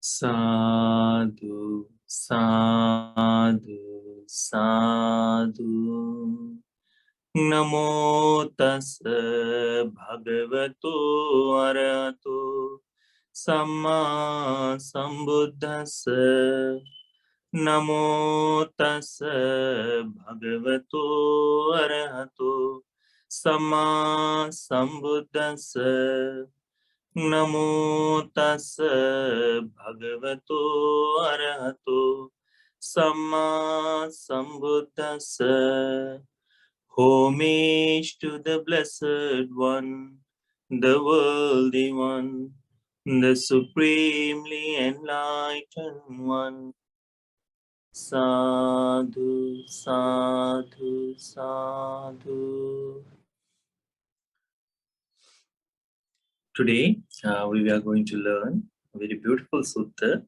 Sadhu, sadhu, sadhu. Namo tassa bhagavato arahato samma sambuddhassa. Namo tassa bhagavato arahato samma sambuddhassa. Namo tassa bhagavato arahato samma sambuddhassa. Homage to the Blessed One, the Worthy One, the Supremely Enlightened One. Sadhu, sadhu, sadhu. Today, we are going to learn a very beautiful sutta.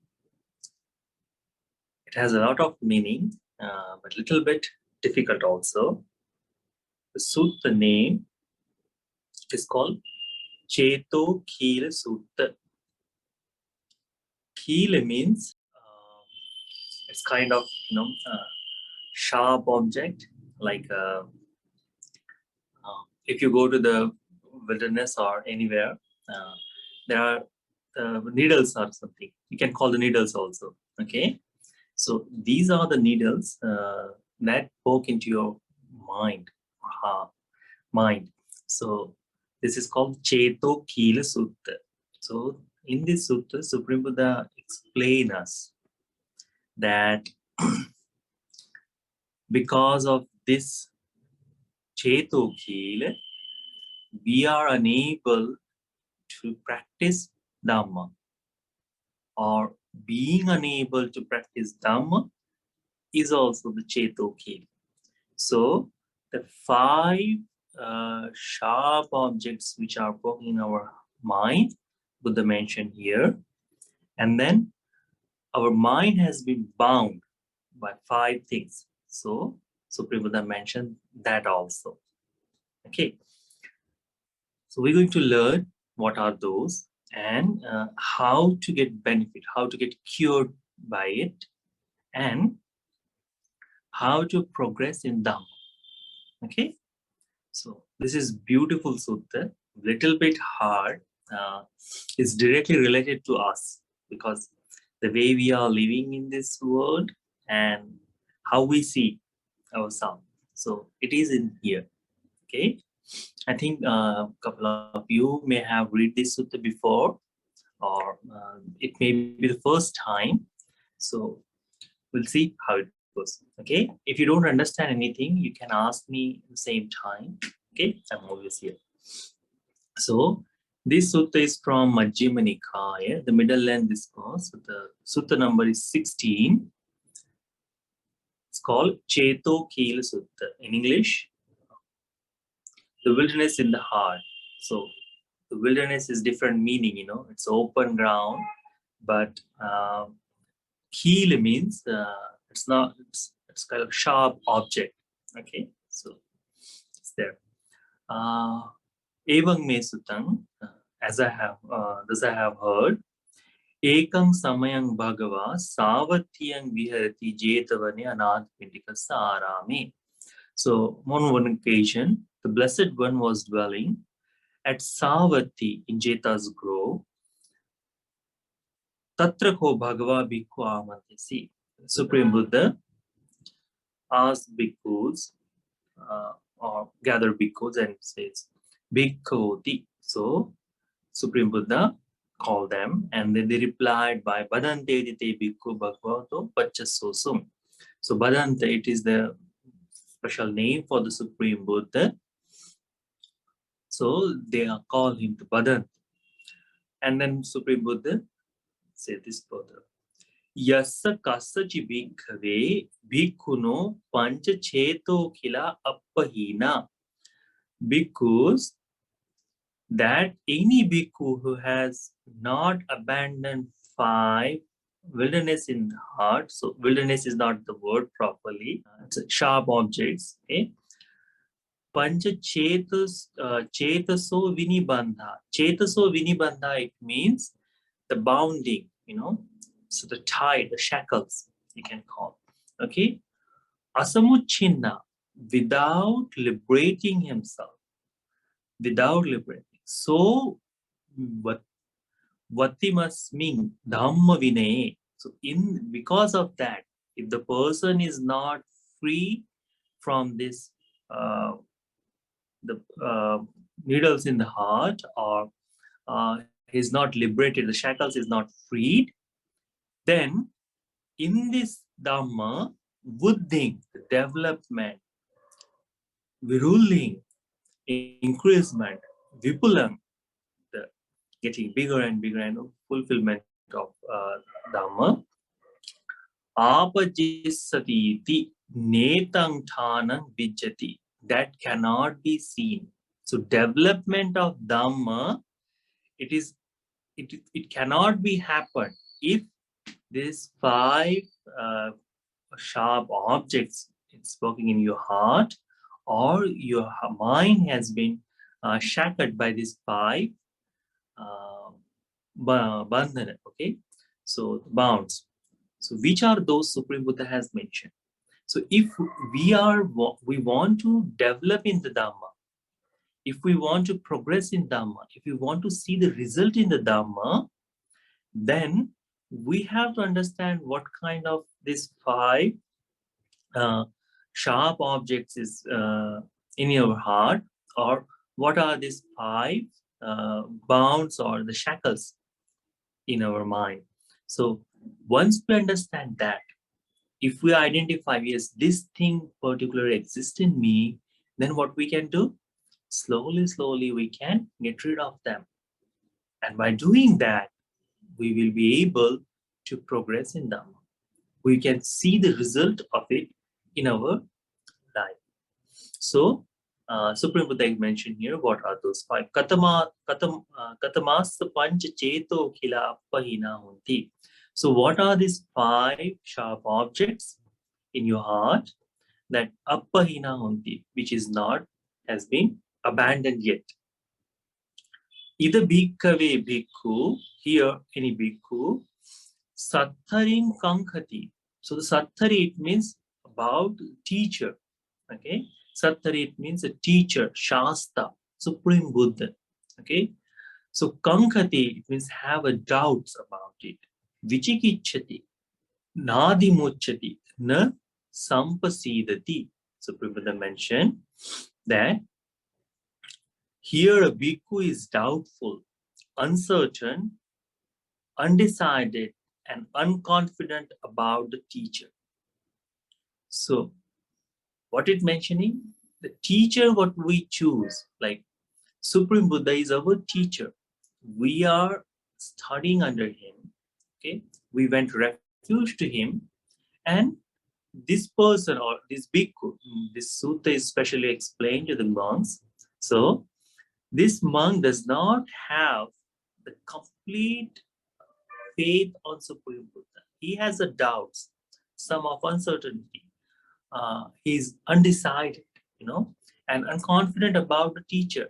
It has a lot of meaning, but a little bit difficult also. The sutta name is called Cetokhilasutta. Khila means it's kind of sharp object. Like if you go to the wilderness or anywhere, there are needles or something. You can call the needles also. Okay, so these are the needles that poke into your mind. Mind. So this is called Cetokhilasutta. So in this sutta, Supreme Buddha explains us that because of this Cetokhila, we are unable to practice Dhamma, or being unable to practice Dhamma is also the Cetokhila. So the 5 sharp objects which are poking in our mind, Buddha mentioned here, and then our mind has been bound by 5 things. So Supreme Buddha mentioned that also. Okay, so we're going to learn what are those and how to get benefit, how to get cured by it, and how to progress in Dhamma. Okay, so this is beautiful sutta, little bit hard. It's directly related to us because the way we are living in this world and how we see ourselves. So it is in here. Okay, I think a couple of you may have read this sutta before, or it may be the first time. So we'll see how it goes. Okay, if you don't understand anything, you can ask me at the same time. Okay, I'm always here. So this sutta is from Majjhima Nikaya, the middle length discourse. So the sutta number is 16. It's called Cetokhilasutta. In English, the wilderness in the heart. So the wilderness is different meaning, it's open ground, but Khila means it's not, it's kind of sharp object. Okay, so it's there. Evang me sutang, as I have heard, ekang samayang bhagava savatyang viharati jetavane anatpindika sarame. So on one occasion, the Blessed One was dwelling at Savatthi in Jeta's grove. Tatra ko bhagava bhikkhu amantasi. Supreme Buddha asked bhikkhus or gather bhikkhus and says bhikkhoti. So Supreme Buddha called them, and then they replied by badante dite bhikkhu bhagavato pachasosum. So badante, it is the special name for the Supreme Buddha. So they are called him to Badant. And then Supreme Buddha said this further. Yassa kassachi bhikkhave bhikkhuno pancha cetokhila appahina. Because that any bhikkhu who has not abandoned 5 wilderness in the heart, so wilderness is not the word properly, it's sharp objects, okay? Pancha chetaso vinibandha. Chetaso vinibandha, it means the bounding, So the tie, the shackles, you can call. Okay? Asamuchinna, without liberating himself, without liberating. So, what vati must mean dhamma vinay. So, because of that, if the person is not free from this, the needles in the heart, or he's not liberated, the shackles is not freed, then in this dhamma, buddhi, the development, viruling, increasement, vipulam, the getting bigger and bigger and fulfillment of dhamma, apajissati netang thanang vijjati, that cannot be seen. So development of dhamma, it is it cannot be happen if these five uh, sharp objects it's working in your heart, or your mind has been shackled by these five uh, bandhana, okay? So bounds. So which are those Supreme Buddha has mentioned? So if we want to develop in the Dhamma, if we want to progress in Dhamma, if we want to see the result in the Dhamma, then we have to understand what kind of these five uh, sharp objects is in your heart, or what are these five bounds or the shackles in our mind. So once we understand that, if we identify, yes, this thing particularly exists in me, then what we can do? Slowly, we can get rid of them. And by doing that, we will be able to progress in Dhamma. We can see the result of it in our life. So, Supreme Buddha mentioned here, what are those five? Katamas pancha cheto khila appahina hunti. So, what are these five sharp objects in your heart that appahina hunti, which is not, has been abandoned yet? Either bhikkhave bhikkhu, here any bhikkhu, sattharim kankhati. So the sattari, it means about teacher. Okay, sattari, it means a teacher, shasta, Supreme Buddha. Okay, so kankhati, it means have a doubts about it. Vichikichati, nadi muchati, na sampasidati. Supreme Buddha mentioned that here a bhikkhu is doubtful, uncertain, undecided, and unconfident about the teacher. So what it mentioning? The teacher what we choose, like Supreme Buddha is our teacher. We are studying under him. Okay, we went refuge to him, and this person or this bhikkhu, this sutta is specially explained to the monks. So this monk does not have the complete faith on Supreme Buddha. He has a doubts, some of uncertainty. He's undecided, and unconfident about the teacher.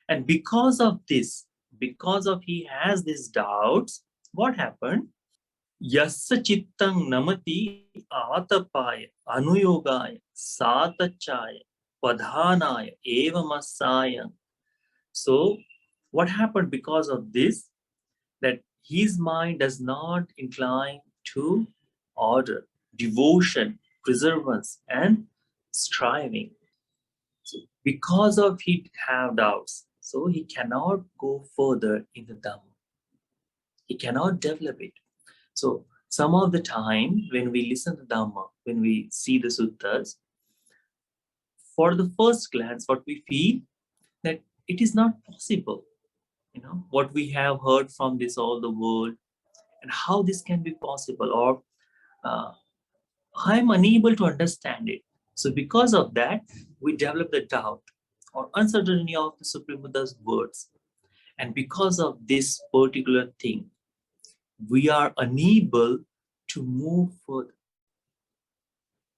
And because of this, because of he has these doubts, what happened? Yassa chittang namati atapaya anuyogaya satachaya padhanaya evamasaya. So what happened because of this? That his mind does not incline to order, devotion, perseverance, and striving. So because of he have doubts, so he cannot go further in the Dhamma. He cannot develop it. So some of the time when we listen to Dhamma, when we see the suttas, for the first glance, what we feel that it is not possible. What we have heard from this all the world, and how this can be possible, or uh, I'm unable to understand it. So because of that, we develop the doubt or uncertainty of the Supreme Buddha's words. And because of this particular thing, we are unable to move further.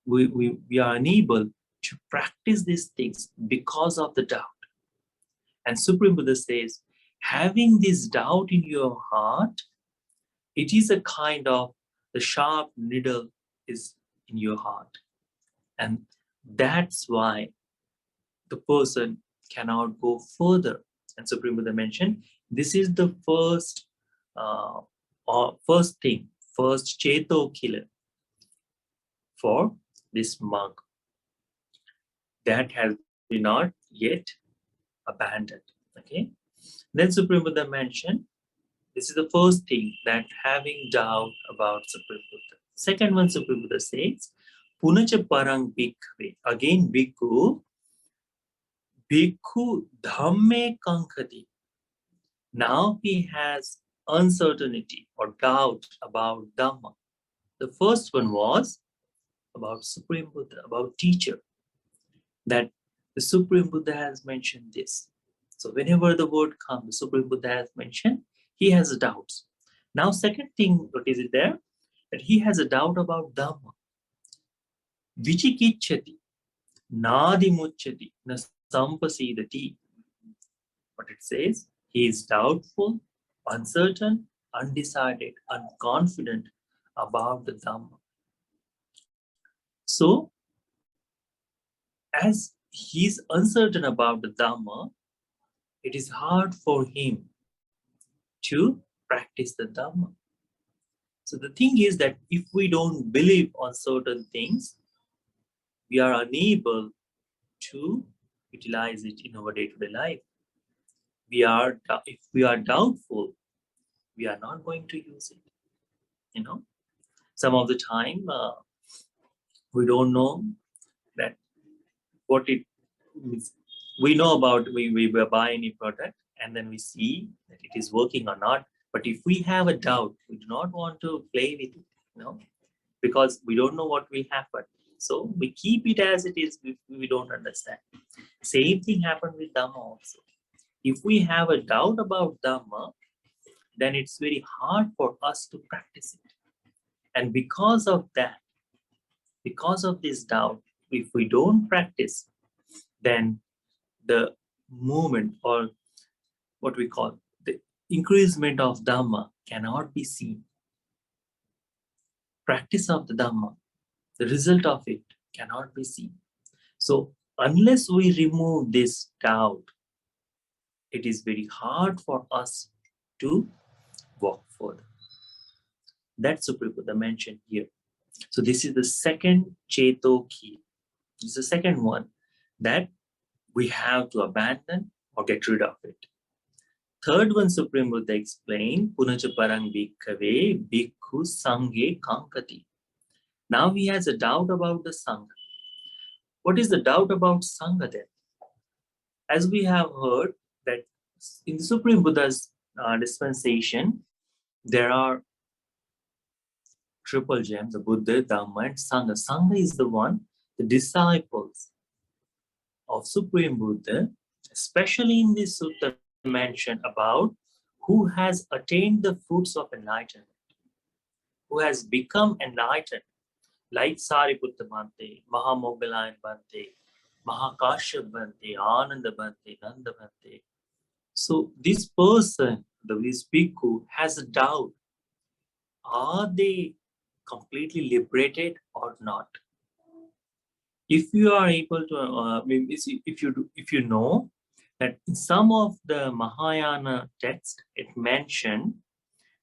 We are unable to practice these things because of the doubt. And Supreme Buddha says, having this doubt in your heart, it is a kind of the sharp needle is in your heart. And that's why the person cannot go further. And Supreme Buddha mentioned this is the first first thing, first Cheto killer for this monk that has been not yet abandoned. Okay. Then Supreme Buddha mentioned this is the first thing, that having doubt about Supreme Buddha. Second one, Supreme Buddha says, Punacha parang bhikkhave. Again, bhikkhu dhamme kankhati. Now he has uncertainty or doubt about Dhamma. The first one was about Supreme Buddha, about teacher, that the Supreme Buddha has mentioned this. So whenever the word comes, the Supreme Buddha has mentioned, he has doubts. Now, second thing, what is it there? That he has a doubt about Dhamma. Vichikicchati, nadi mucchati, na sampasidati. What it says, he is doubtful, uncertain, undecided, unconfident about the Dhamma. So, as he's uncertain about the Dhamma, it is hard for him to practice the Dhamma. So the thing is that if we don't believe on certain things, we are unable to utilize it in our day-to-day life. If we are doubtful, we are not going to use it. You know, some of the time we don't know that what it means. We know about we buy any product and then we see that it is working or not. But if we have a doubt, we do not want to play with it, because we don't know what will happen. So we keep it as it is if we don't understand. Same thing happened with Dhamma also. If we have a doubt about Dhamma, then it's very hard for us to practice it. And because of this doubt, if we don't practice, then the movement, or what we call the increasement of Dhamma, cannot be seen. Practice of the Dhamma, the result of it cannot be seen. So unless we remove this doubt, it is very hard for us to walk further. That's Supreme Buddha mentioned here. So this is the second Cheto key. This is the second one, that we have to abandon or get rid of it. Third one, Supreme Buddha explained, Punacha parang bhikkhave bhikkhu sanghe kankati. Now he has a doubt about the Sangha. What is the doubt about Sangha then? As we have heard that in the Supreme Buddha's dispensation, there are triple gems, the Buddha, Dhamma, and Sangha. Sangha is the one, the disciples of Supreme Buddha, especially in this sutta mentioned about who has attained the fruits of enlightenment, who has become enlightened, like Sariputta Bhante, Mahamoggalayan Bhante, Mahakashyap Bhante, Ananda Bhante, Nanda Bhante. So this person, this bhikkhu, has a doubt. Are they completely liberated or not? If you are able to, if you know that in some of the Mahayana text, it mentioned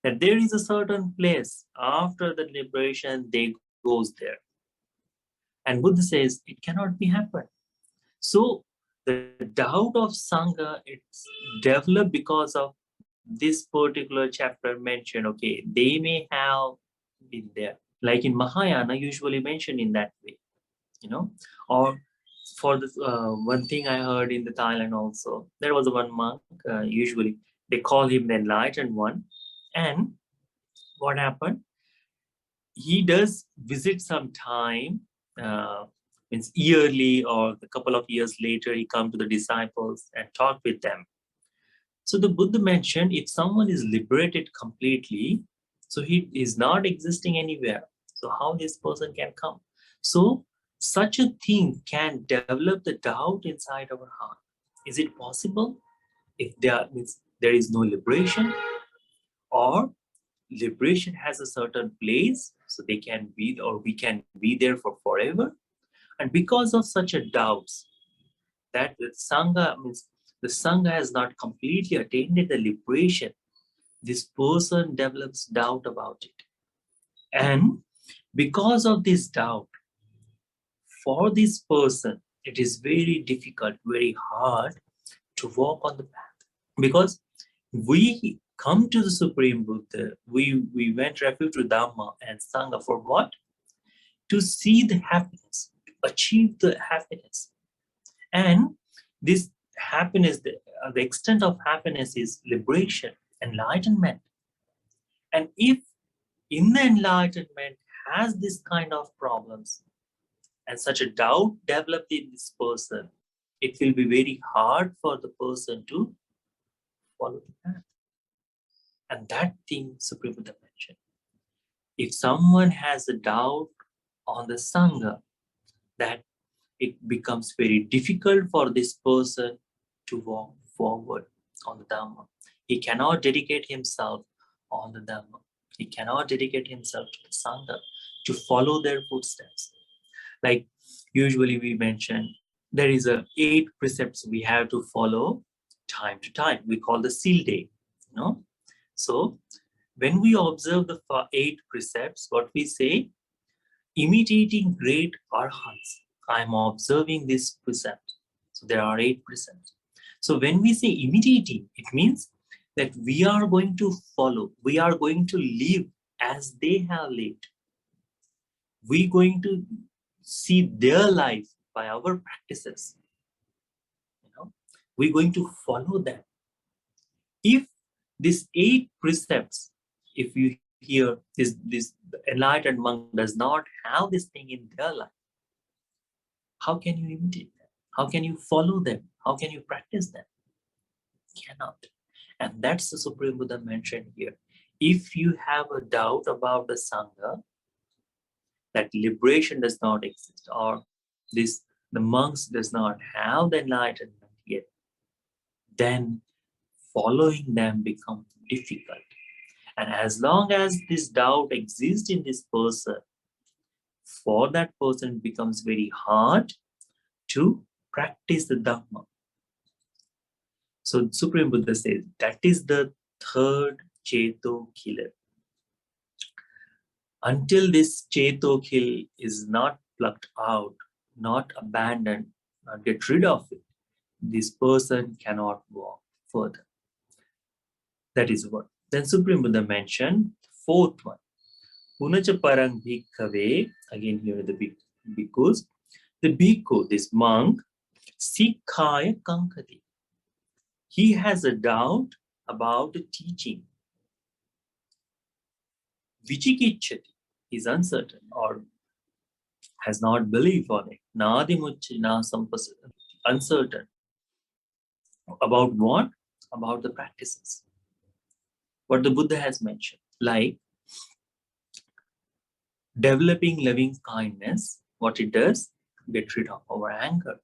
that there is a certain place after the liberation they goes there. And Buddha says it cannot be happened. So the doubt of Sangha, it's developed because of this particular chapter mentioned, okay, they may have been there. Like in Mahayana, usually mentioned in that way, or for the one thing I heard in the Thailand also, there was one monk, usually they call him the enlightened one. And what happened? He does visit some time, means yearly or a couple of years later, he come to the disciples and talk with them. So the Buddha mentioned if someone is liberated completely, so he is not existing anywhere. So how this person can come? So such a thing can develop the doubt inside our heart. Is it possible if there is no liberation? Or liberation has a certain place, so they can be, or we can be there for forever. And because of such a doubts, that the Sangha means the Sangha has not completely attained the liberation, this person develops doubt about it. And because of this doubt, for this person, it is very difficult, very hard to walk on the path. Because we come to the Supreme Buddha, we went refuge to Dhamma and Sangha for what? To see the happiness, to achieve the happiness. And this happiness, the extent of happiness is liberation, enlightenment. And if in the enlightenment has this kind of problems and such a doubt developed in this person, it will be very hard for the person to follow the path. And that thing Supreme Buddha mentioned. If someone has a doubt on the Sangha, that it becomes very difficult for this person to walk forward on the Dhamma. He cannot dedicate himself on the Dhamma. He cannot dedicate himself to the Sangha to follow their footsteps. Like usually we mention, there is 8 precepts we have to follow time to time. We call the seal day, you know. So when we observe the 8 precepts, what we say, imitating great arhats, I am observing this precept. So there are 8 precepts. So when we say imitating, it means that we are going to follow, we are going to live as they have lived. We're going to see their life by our practices. You know, we're going to follow them. If these 8 precepts, if you hear this enlightened monk does not have this thing in their life, how can you imitate them? How can you follow them? How can you practice them? Cannot. And that's the Supreme Buddha mentioned here. If you have a doubt about the Sangha, that liberation does not exist, or the monks does not have the enlightenment yet, then following them becomes difficult. And as long as this doubt exists in this person, for that person it becomes very hard to practice the Dhamma. So Supreme Buddha says that is the third Cheto killer. Until this Cheto kill is not plucked out, not abandoned, not get rid of it, this person cannot walk further. That is what. Then Supreme Buddha mentioned fourth one. Punacha parang bhikkhave, again here the bhikkhus. The bhikkhu, this monk, sikhaya kankati. He has a doubt about the teaching. Vichikichati, is uncertain or has not belief on it. Nadimuchi na sampasati, uncertain. About what? About the practices. What the Buddha has mentioned, like developing loving kindness, what it does, get rid of our anger.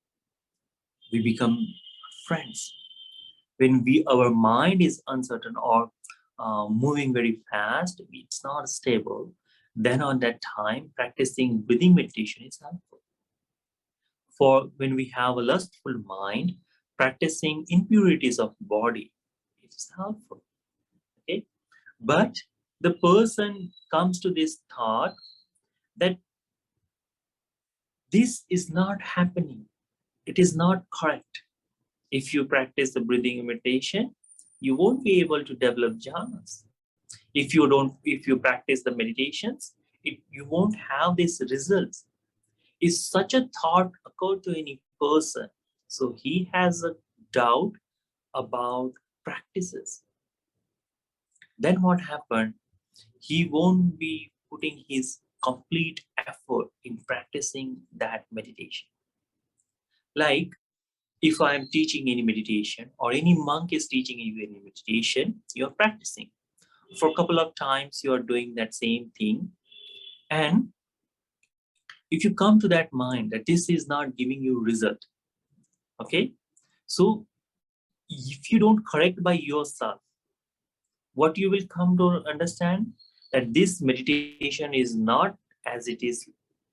We become friends. When our mind is uncertain or moving very fast, it's not stable, then on that time, practicing breathing meditation is helpful. For when we have a lustful mind, practicing impurities of body, it is helpful. Okay? But the person comes to this thought that this is not happening. It is not correct. If you practice the breathing meditation, you won't be able to develop jhanas. If you practice the meditations, you won't have these results. If such a thought occurred to any person, so he has a doubt about practices, then what happened? He won't be putting his complete effort in practicing that meditation. Like if I am teaching any meditation or any monk is teaching you any meditation, you're practicing. For a couple of times, you are doing that same thing. And if you come to that mind that this is not giving you result, okay? So if you don't correct by yourself, what you will come to understand, that this meditation is not as it is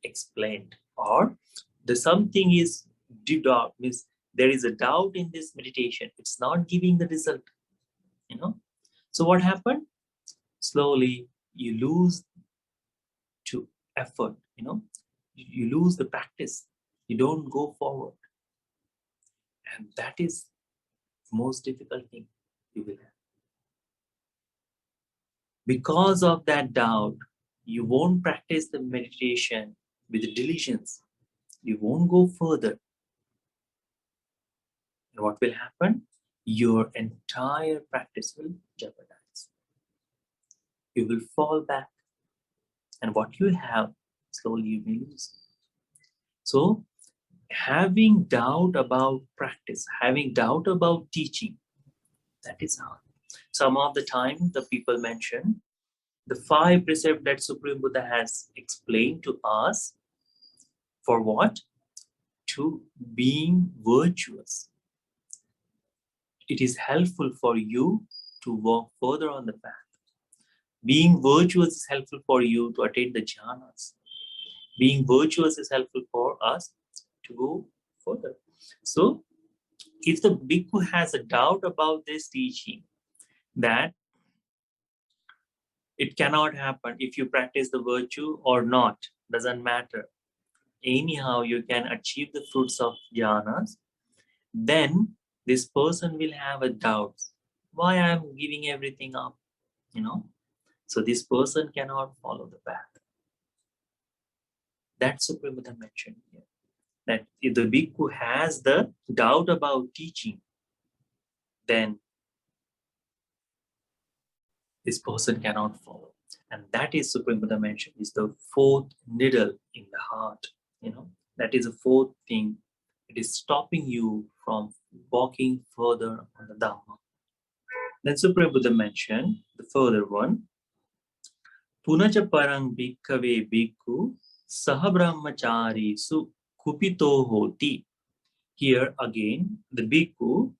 explained, or the something is doubt, means there is a doubt in this meditation, it's not giving the result, you know. So what happened? Slowly you lose to effort, you know, you lose the practice, you don't go forward, and that is the most difficult thing you will have. Because of that doubt, you won't practice the meditation with diligence, you won't go further. And what will happen? Your entire practice will jeopardize. You will fall back, and what you have, slowly you will lose. So, having doubt about practice, having doubt about teaching, that is hard. Some of the time, the people mention the 5 precepts that Supreme Buddha has explained to us for what? To being virtuous. It is helpful for you to walk further on the path. Being virtuous is helpful for you to attain the jhanas. Being virtuous is helpful for us to go further. So, if the bhikkhu has a doubt about this teaching, that it cannot happen if you practice the virtue or not, doesn't matter. Anyhow, you can achieve the fruits of jhanas, then this person will have a doubt. Why I'm giving everything up, you know? So this person cannot follow the path. That's Supreme Buddha mentioned here. That if the bhikkhu has the doubt about teaching, then this person cannot follow. And that is Supreme Buddha mentioned is the 4th needle in the heart. You know, that is the 4th thing. It is stopping you from walking further on the Dhamma. Then Supreme Buddha mentioned the further one. Punacha parang bhikkhave bhikkhu sahabrahmachari su kupito hoti. Here again, the bhikkhu,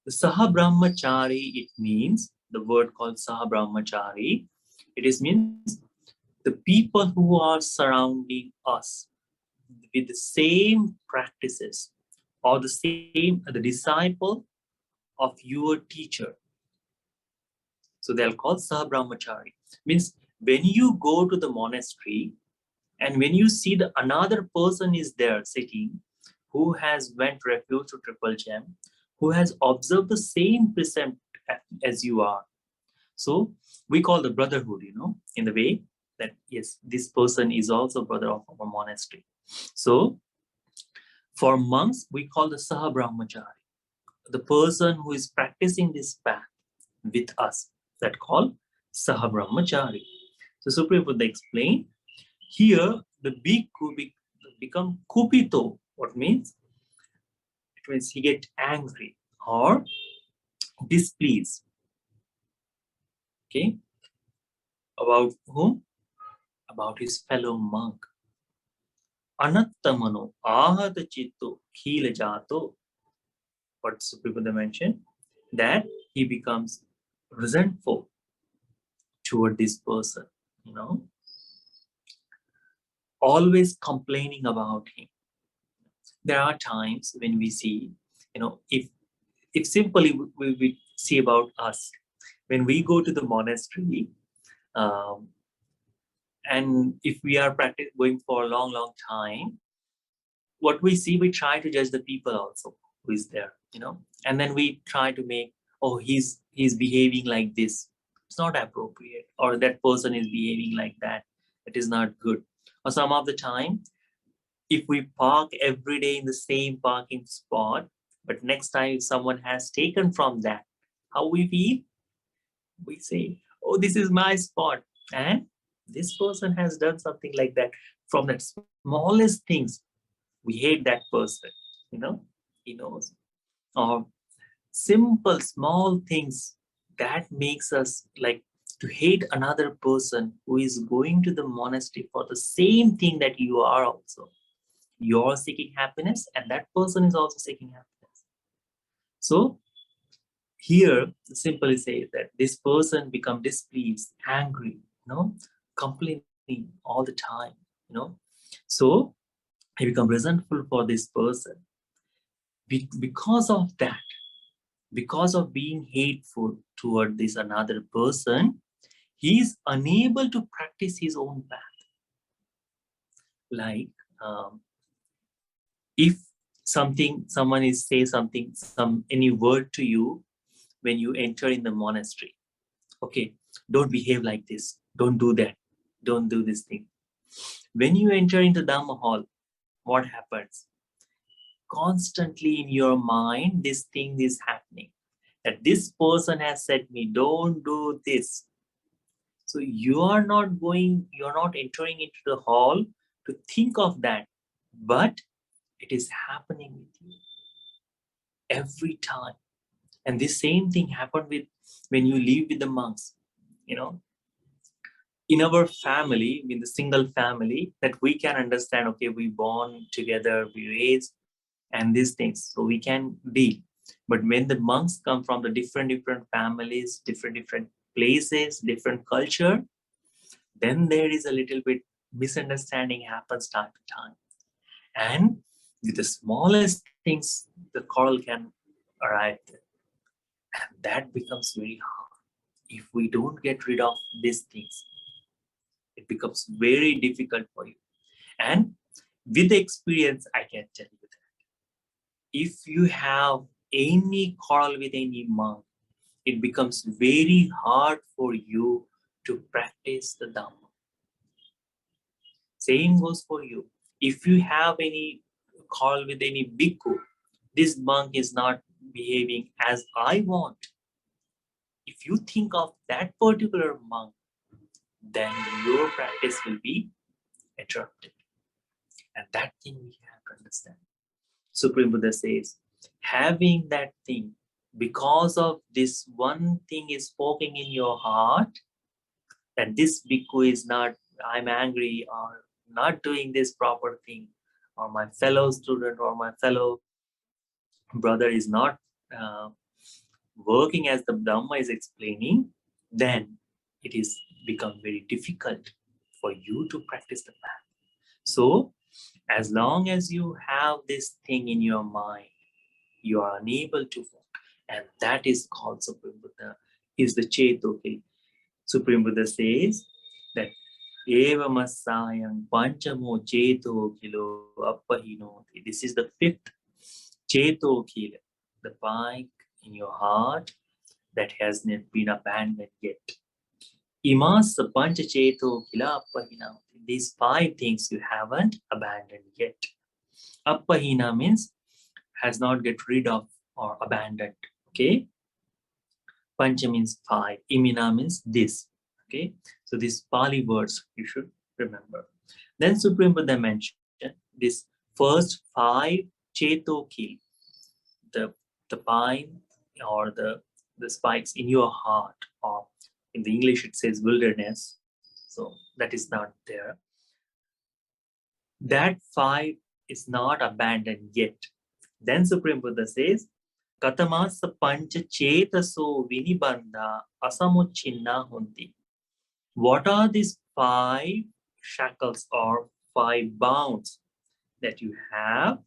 the sahabrahmachari, it means the word called sahabrahmachari. It is means the people who are surrounding us with the same practices, or the disciple of your teacher. So they'll call sahabrahmachari. Means when you go to the monastery and when you see the another person is there sitting, who has went refuge to Triple Gem, who has observed the same precept as you are. So we call the brotherhood, you know, in the way that yes, this person is also brother of our monastery. So for monks, we call the Sahabrahmachari, the person who is practicing this path with us, that called Sahabrahmachari. So Supreme Buddha explained, here the bhikkhu become kupito. What means? It means he get angry or displeased. Okay? About whom? About his fellow monk. Anattamano ahata chitto khila jato. What Supreme Buddha mentioned? That he becomes resentful toward this person, you know, always complaining about him. There are times when we see, you know, if simply we see about us, when we go to the monastery, um, and if we are going for a long time, what we see, we try to judge the people also who is there, you know, and then we try to make, oh, he's behaving like this, it's not appropriate, or that person is behaving like that, it is not good. Or some of the time, if we park every day in the same parking spot, but next time if someone has taken from that, how we feel? We say, oh, this is my spot, and this person has done something like that. From that smallest things, we hate that person, you know, he knows. Or simple small things that makes us like to hate another person who is going to the monastery for the same thing that you are also. You're seeking happiness and that person is also seeking happiness. So Here, simply say that this person become displeased, angry, complaining all the time, So he become resentful for this person. Because of that, because of being hateful toward this another person, he is unable to practice his own path. Like, if someone is say something, any word to you when you enter in the monastery, okay, don't behave like this, don't do that, don't do this thing. When you enter into Dhamma hall, what happens? Constantly in your mind, this thing is happening. That this person has said me, don't do this. So you're not entering into the hall to think of that, but it is happening with you every time. And this same thing happened with when you live with the monks, you know, in our family, in the single family, that we can understand, okay, we born together, we raise, and these things, so we can deal. But when the monks come from the different families, different places, different culture, then there is a little bit misunderstanding happens time to time. And with the smallest things, the quarrel can arrive there. And that becomes very hard. If we don't get rid of these things, it becomes very difficult for you. And with experience, I can tell you that if you have any quarrel with any monk, it becomes very hard for you to practice the Dhamma. Same goes for you. If you have any quarrel with any bhikkhu, this monk is not behaving as I want. If you think of that particular monk, then your practice will be interrupted. And that thing we have to understand. Supreme Buddha says, having that thing, because of this one thing is poking in your heart, that this bhikkhu is not, I'm angry or not doing this proper thing, or my fellow student or my fellow brother is not uh, working as the Dhamma is explaining, then it is become very difficult for you to practice the path. So, as long as you have this thing in your mind, you are unable to walk. And that is called Supreme Buddha, is the Cetokil. Supreme Buddha says that Evamasayang Panchamo Cetokilo Appahinoti. This is the fifth Cetokil, the bike in your heart that has not been abandoned yet. Imas Pancha Cetokila Appahinoti. These five things you haven't abandoned yet. Appahina means has not get rid of or abandoned. Okay. Pancha means five. Imina means this. Okay. So these Pali words you should remember. Then Supreme Buddha mentioned this first five Cetokil, the pine or the spikes in your heart, or in the English it says wilderness. So that is not there. That five is not abandoned yet. Then Supreme Buddha says, Katamasa pancha chetaso vinibandha asamuchinna hunti. What are these five shackles or five bounds that you have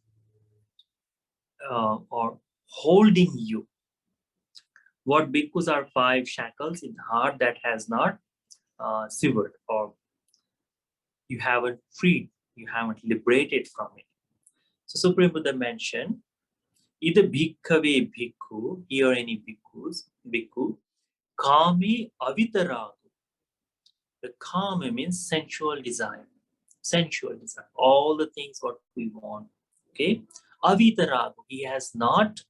or holding you? What bhikkhus are five shackles in the heart that has not severed, or you haven't freed, you haven't liberated from it? So Supreme Buddha mentioned, either bhikkhave bhikkhu, here any bhikkhu, kame avitaragu. The kame means sensual desire. Sensual desire. All the things what we want. Okay? Avitaragu, he has not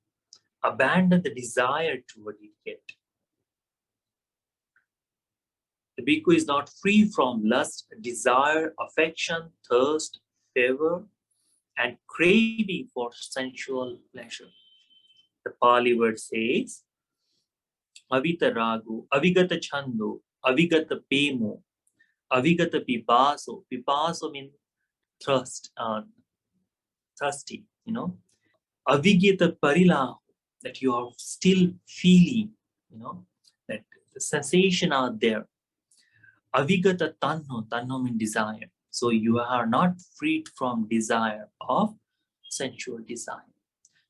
abandoned the desire toward it yet. The bhikkhu is not free from lust, desire, affection, thirst, favor, and craving for sensual pleasure. The Pali word says, Avitaragu, Avigata Chando, Avigata Pemo, Avigata Pipaso. Pipaso means thirsty, Avigita Parilahu. that you are still feeling, that the sensation are there. Avigata tanno means desire. So you are not freed from desire of sensual desire.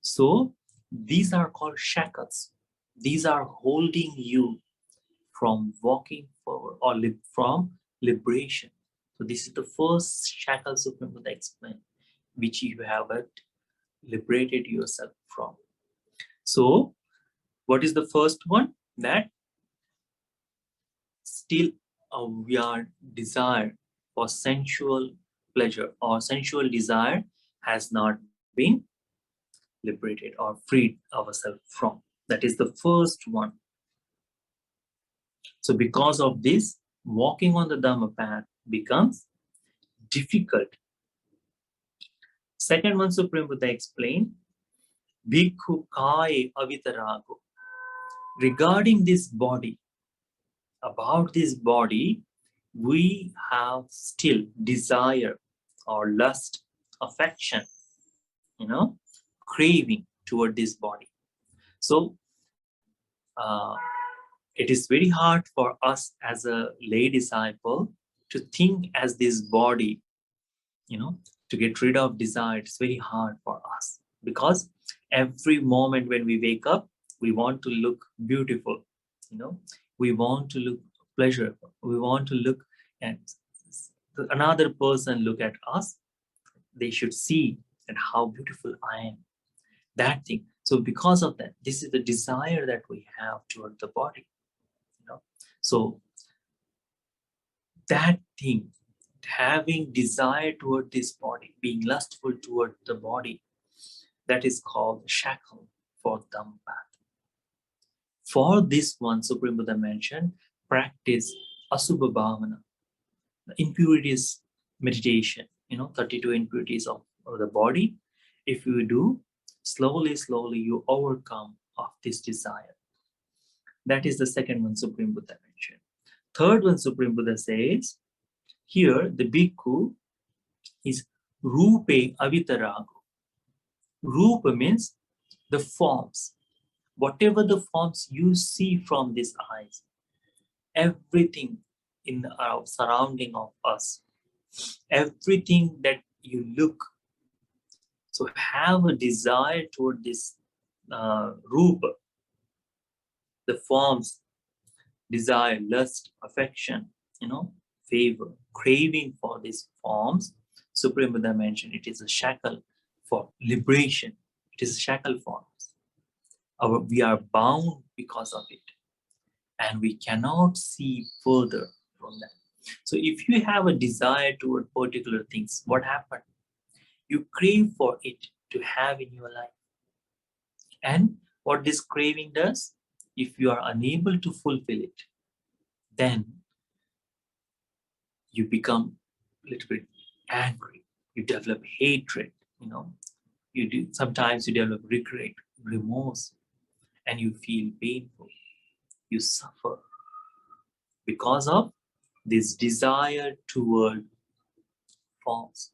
So these are called shackles. These are holding you from walking forward or from liberation. So this is the first shackle Supreme Buddha explained, which you have liberated yourself from. So what is the first one? That still we are desire for sensual pleasure or sensual desire has not been liberated or freed ourselves from. That is the first one. So because of this, walking on the Dhamma path becomes difficult. Second one, Supreme Buddha explained, Bhikkhu Kai Avitarago. Regarding this body, about this body, we have still desire or lust, affection, craving toward this body. So it is very hard for us as a lay disciple to think as this body, to get rid of desire. It's very hard for us because every moment when we wake up, we want to look beautiful, we want to look pleasurable, we want to look and another person look at us, they should see and how beautiful I am, that thing. So because of that, this is the desire that we have toward the body, so that thing, having desire toward this body, being lustful toward the body, that is called shackle for Dhamma path. For this one, Supreme Buddha mentioned, practice Asubha Bhavana, the impurities meditation, 32 impurities of the body. If you do, slowly, you overcome of this desire. That is the second one Supreme Buddha mentioned. Third one Supreme Buddha says, here the bhikkhu is rupe avitarago. Rupa means the forms. Whatever the forms you see from these eyes, everything in our surrounding of us, everything that you look, so have a desire toward this rupa, the forms, desire, lust, affection, favor, craving for these forms. Supreme Buddha mentioned it is a shackle for liberation. It is a shackle for us. We are bound because of it, and we cannot see further from that. So if you have a desire toward particular things, what happened? You crave for it to have in your life. And what this craving does, if you are unable to fulfill it, then you become a little bit angry. You develop hatred, sometimes you develop regret, remorse, and you feel painful. You suffer because of this desire toward forms.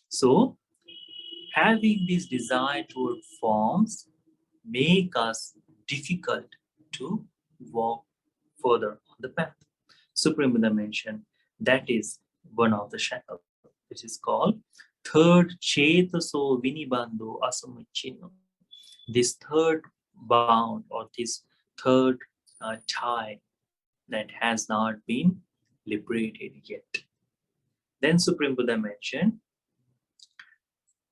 So having this desire toward forms make us difficult to walk further on the path. Supreme Buddha mentioned that is one of the shackles, which is called third chetaso vinibando asamachino. This third bound or this third tie that has not been liberated yet. Then Supreme Buddha mentioned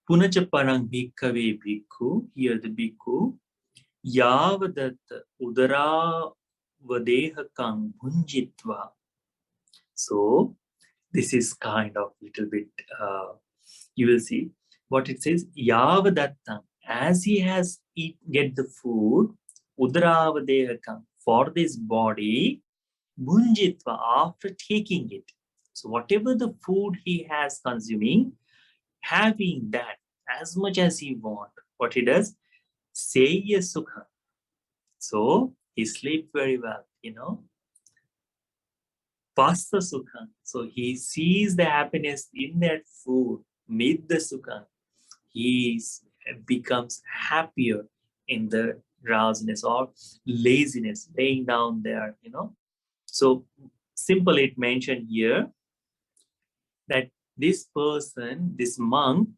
Punacha parang bhikkhave bhikkhu, here the bhikkhu, yavadat udara vadehakang bhunjitva. So this is kind of little bit, you will see what it says, yavadattang, as he has get the food, udara vadehakang, for this body, bhunjitva, after taking it. So whatever the food he has consuming, having that as much as he want, what he does, Seyya Sukha. So he sleep very well, Pasta Sukha. So he sees the happiness in that food, mid the Sukha. He becomes happier in the drowsiness or laziness, laying down there, So simple it mentioned here that this person, this monk,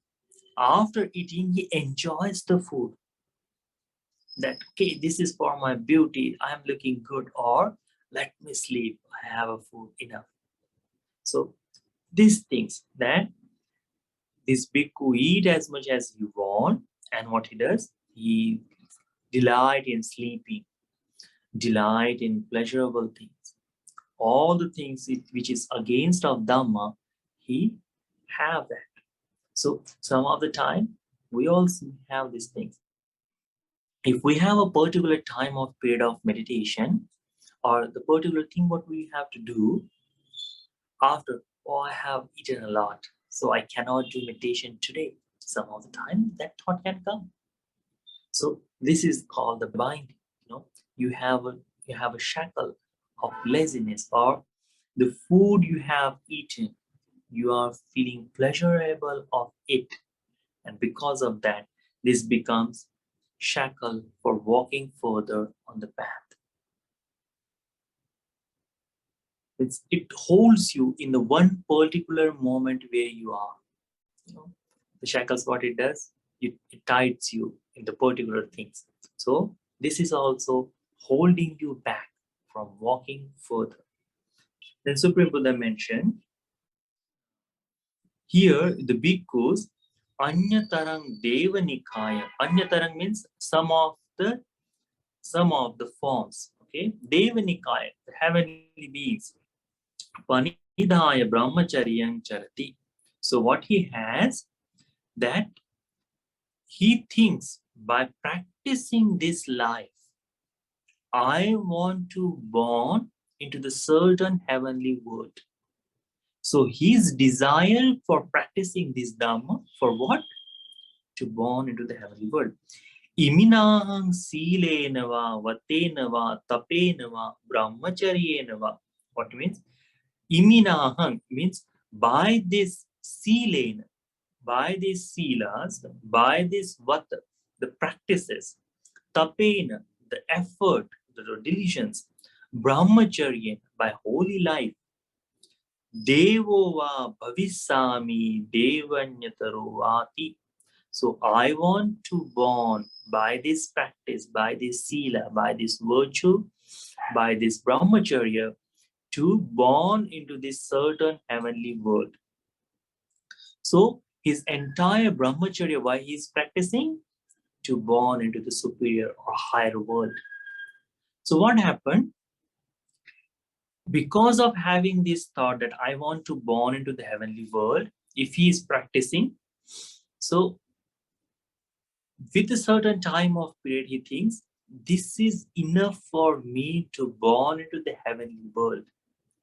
after eating, he enjoys the food. That, okay, this is for my beauty, I'm looking good, or let me sleep, I have a food enough. So these things that this bhikkhu eat as much as he want, and what he does, he delight in sleeping, delight in pleasurable things. All the things which is against of Dhamma, he have that. So some of the time, we also have these things. If we have a particular time of period of meditation, or the particular thing what we have to do after, oh, I have eaten a lot, so I cannot do meditation today. Some of the time, that thought can come. So this is called the binding. You have a shackle of laziness, or the food you have eaten, you are feeling pleasurable of it, and because of that, this becomes shackle for walking further on the path. It holds you in the one particular moment where you are. The shackles, what it does, it ties you in the particular things. So this is also holding you back from walking further. Then Supreme Buddha mentioned here the bhikkhus, Anyatarang Deva Nikaya. Anyatarang means some of the forms. Okay, Deva Nikaya, the heavenly beings. Panidhaya Brahmacharyang Charati. So what he has, that he thinks by practicing this life, I want to born into the certain heavenly world. So his desire for practicing this Dhamma, for what? To born into the heavenly world. Iminahang silenava, vatenava, tapenava, brahmacharyena. What means? Iminahang means by this silena, by these silas, by this vata, the practices, tapena, the effort, the diligence, brahmacharya, by holy life, devo va bhavisami devanyataro vati. So I want to born by this practice, by this sila, by this virtue, by this brahmacharya, to born into this certain heavenly world. So his entire brahmacharya, why he is practicing? To born into the superior or higher world. So what happened? Because of having this thought that I want to born into the heavenly world, if he is practicing, so with a certain time of period, he thinks this is enough for me to born into the heavenly world.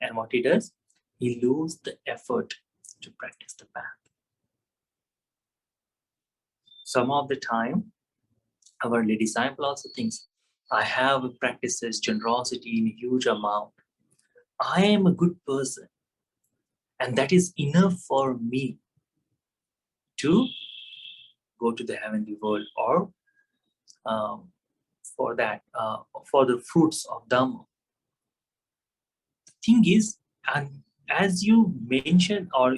And what he does, he loses the effort to practice the path. Some of the time, our disciple also thinks, I have practices generosity in huge amount. I am a good person, and that is enough for me to go to the heavenly world, or um, for that, for the fruits of Dhamma. The thing is, and as you mentioned, or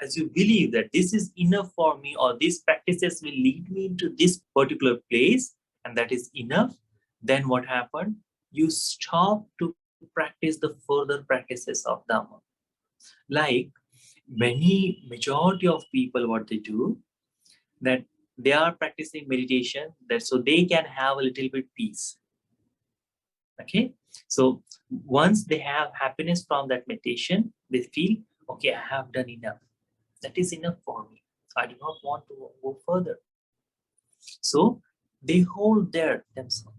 as you believe that this is enough for me, or these practices will lead me into this particular place, and that is enough, then what happened? You stop to practice the further practices of Dhamma. Like majority of people, what they do, that they are practicing meditation, that so they can have a little bit peace. Okay, so once they have happiness from that meditation, they feel, okay, I have done enough. That is enough for me. I do not want to go further. So they hold there themselves.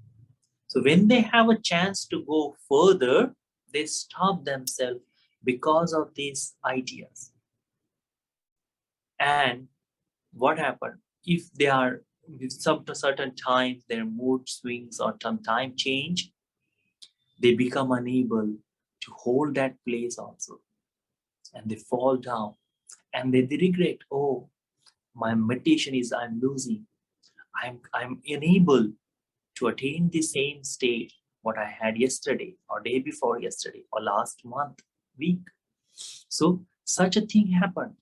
So when they have a chance to go further, they stop themselves because of these ideas. And what happened? If they are with some certain times, their mood swings or some time change, they become unable to hold that place also. And they fall down and they regret, oh, my meditation is I'm losing. I'm unable to attain the same state what I had yesterday or day before yesterday or last month, week. So such a thing happened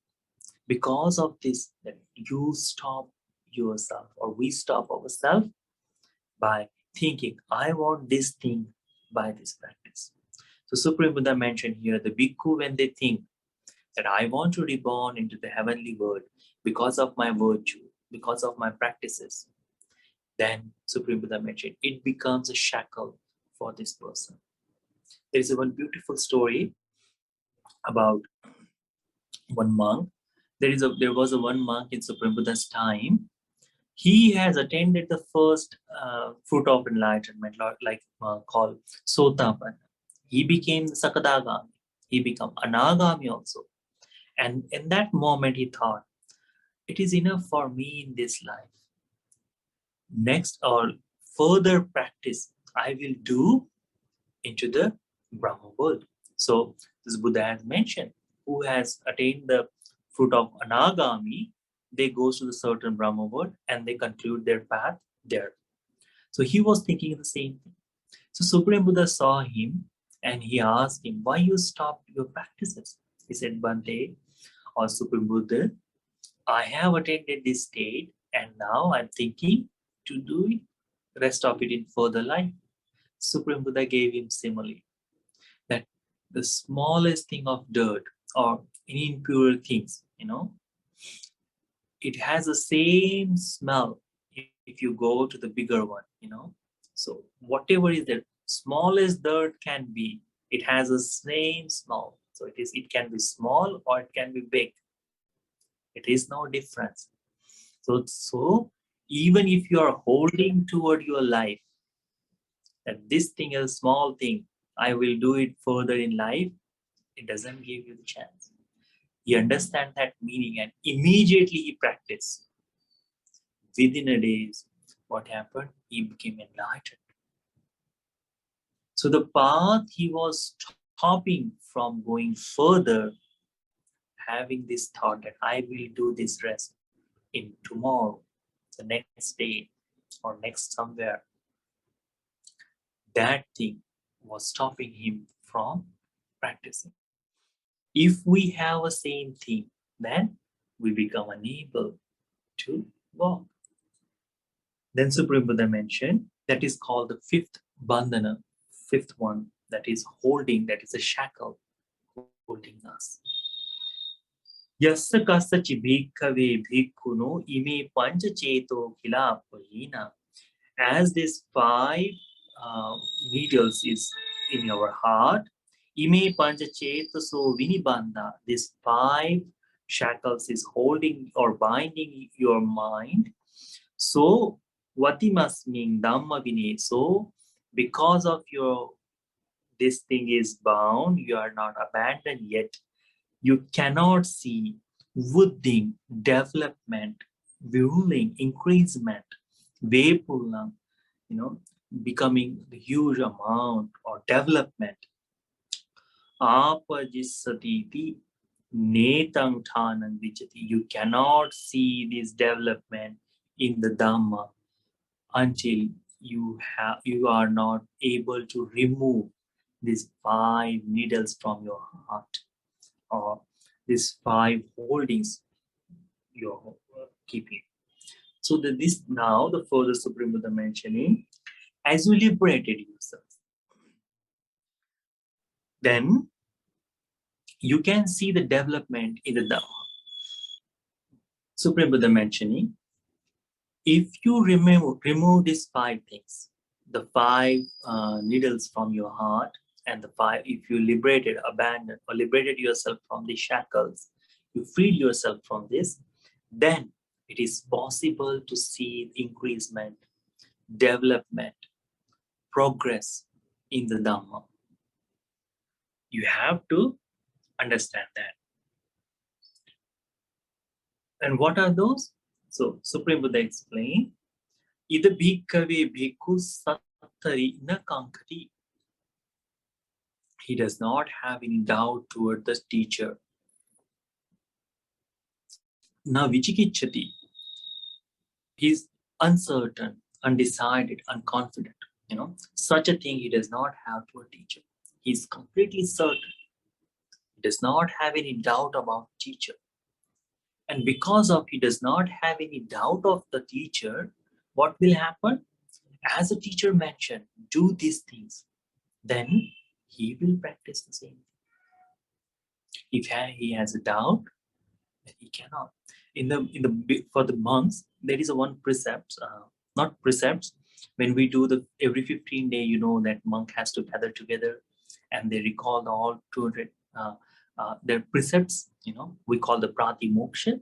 because of this, that you stop yourself or we stop ourselves by thinking, I want this thing by this practice. So Supreme Buddha mentioned here the bhikkhu, when they think that I want to reborn into the heavenly world because of my virtue, because of my practices, then Supreme Buddha mentioned it becomes a shackle for this person. There is one beautiful story about one monk. There was a one monk in Supreme Buddha's time. He has attended the first fruit of enlightenment, called Sotapanna. He became Sakadagami. He became Anagami also. And in that moment, he thought, it is enough for me in this life. Next or further practice I will do into the Brahma world. So this Buddha has mentioned, who has attained the fruit of Anagami, they go to the certain Brahma world and they conclude their path there. So he was thinking the same thing. So Supreme Buddha saw him and he asked him, why you stopped your practices? He said, Bante or Supreme Buddha, I have attended this state and now I'm thinking to do it, rest of it in further life. Supreme Buddha gave him simile that the smallest thing of dirt or any impure things, it has the same smell if you go to the bigger one. So whatever is the smallest dirt can be, it has the same smell. So it can be small or it can be big. It is no difference. So even if you are holding toward your life that this thing is a small thing, I will do it further in life, it doesn't give you the chance. He understand that meaning and immediately he practiced. Within a days, what happened? He became enlightened. So the path he was stopping from going further, having this thought that I will do this rest in tomorrow, the next day, or next somewhere, that thing was stopping him from practicing. If we have a same thing, then we become unable to walk. Then Supreme Buddha mentioned that is called the fifth bandhana, fifth one, that is holding, that is a shackle holding us. Yassa kasachi bhikkhave bhikkhuno ime pancha cheto khilapahina. As these five needles is in your heart, ime pancha cheto so vinibandha, these five shackles is holding or binding your mind. So vatimasmin dhamma vine. So because of your this thing is bound, you are not abandoned yet. You cannot see wooding, development, ruling, increasement, vapula, becoming the huge amount or development. Apajissatiti netang thanang vichati. You cannot see this development in the Dhamma until you are not able to remove these five needles from your heart or these five holdings you're keeping. So this now the further Supreme Buddha mentioning, as you liberated yourself, then you can see the development in the Dhamma. Supreme Buddha mentioning, if you remove these five things, the five needles from your heart, and the five, if you liberated, abandoned, or liberated yourself from the shackles, you freed yourself from this, then it is possible to see increasement, development, progress in the Dhamma. You have to understand that. And what are those? So Supreme Buddha explained, Ida bhikkhave bhikkhu sattari na kankati. He does not have any doubt toward the teacher. Na vichikichati. He is uncertain undecided, unconfident. Such a thing he does not have to a teacher. He's completely certain. He does not have any doubt about teacher. And because of he does not have any doubt of the teacher, what will happen? As the teacher mentioned, do these things, then he will practice the same. If he has a doubt, then he cannot. For the monks, there is a one precept, not precepts. When we do the every 15 day, that monk has to gather together, and they recall all 200 their precepts. We call the pratimoksha.